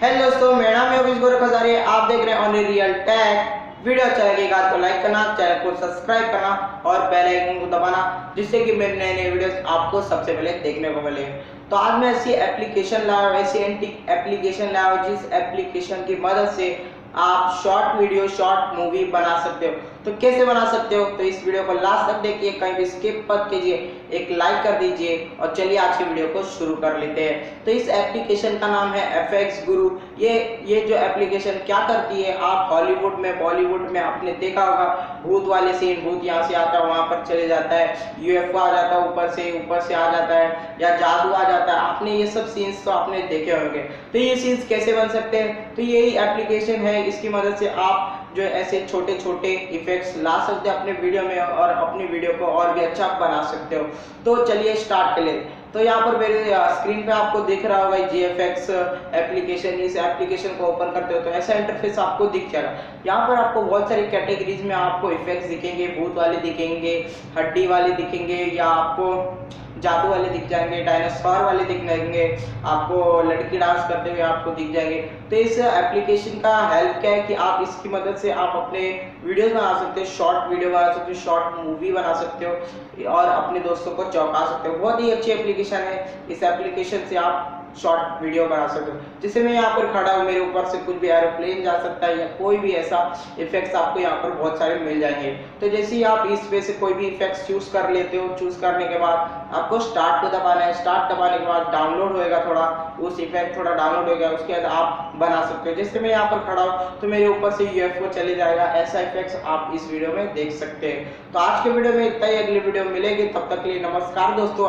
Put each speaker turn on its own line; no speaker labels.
Hello दोस्तों, मेरा नाम है अभिष गौरव खजारी। आप देख रहे हैं ओनली रियल टेक। वीडियो अच्छा लगेगा तो लाइक करना, चैनल को सब्सक्राइब करना और बेल आइकन को दबाना, जिससे कि मेरे नए नए वीडियोस आपको सबसे पहले देखने को मिले। तो आज मैं ऐसी एप्लीकेशन लाया हूं, ऐसी एप्लीकेशन लाया हूं जिस एप्लीकेशन की मदद से आप शॉर्ट वीडियो, शॉर्ट मूवी बना सकते हो। तो कैसे बना सकते हो, तो इस वीडियो को लास्ट तक देखिए, कहीं भी स्किप मत कीजिए, एक लाइक कर दीजिए। और चलिए आज की वीडियो को शुरू कर लेते हैं। तो इस एप्लीकेशन का नाम है FX गुरु। ये जो एप्लीकेशन क्या करती है, आप हॉलीवुड में, बॉलीवुड में आपने देखा होगा, भूत वाले सीन, भूत यहाँ से आता है वहां पर चले जाता है, UFO आ जाता है ऊपर से आ जाता है, या जादू आ जाता है। आपने ये सब सीन्स तो आपने देखे होंगे। तो ये सीन्स कैसे बन सकते हैं, तो यही एप्लीकेशन है, इसकी मदद से आप जो ऐसे छोटे छोटे इफेक्ट्स ला सकते हैं अपने वीडियो में और अपनी वीडियो को और भी अच्छा बना सकते हो। तो चलिए स्टार्ट कर लेते। तो यहाँ पर मेरे स्क्रीन पे आपको दिख रहा होगा GFX एप्लीकेशन। इस एप्लीकेशन को ओपन करते हो तो ऐसा इंटरफेस आपको दिख जाएगा। यहाँ पर आपको बहुत सारी कैटेगरीज में आपको इफेक्ट्स दिखेंगे, भूत वाले दिखेंगे, हड्डी वाले दिखेंगे, या आपको जादू वाले दिख जाएंगे, डायनासोर वाले दिख जाएंगे, आपको लड़की डांस करते हुए आपको दिख जाएंगे। तो इस एप्लीकेशन का हेल्प क्या है कि आप इसकी मदद से आप अपने वीडियोस बना सकते हो, शॉर्ट वीडियो बना सकते हो, शॉर्ट मूवी बना सकते हो और अपने दोस्तों को चौंका सकते हो। बहुत ही अच्छी एप्लीकेशन है। इस एप्लीकेशन से आप शॉर्ट वीडियो बना सकते हो। जैसे मैं यहाँ पर खड़ा हूँ, मेरे ऊपर से कुछ भी एरोप्लेन जा सकता है या कोई भी ऐसा इफेक्ट्स आपको यहाँ पर बहुत सारे मिल जाएंगे। तो जैसे ही आप इस पे से कोई भी इफेक्ट्स चूज कर लेते हो, चूज करने के बाद आपको स्टार्ट को दबाना है। स्टार्ट दबाने के बाद डाउनलोड होएगा, थोड़ा उस इफेक्ट थोड़ा डाउनलोड होगा, उसके बाद आप बना सकते हो। जैसे मैं यहाँ पर खड़ा हूँ तो मेरे ऊपर से UFO चले जाएगा। ऐसा इफेक्ट्स आप इस वीडियो में देख सकते हैं। तो आज के वीडियो में इतना ही, अगली वीडियो में मिलेगी, तब तक के लिए नमस्कार दोस्तों।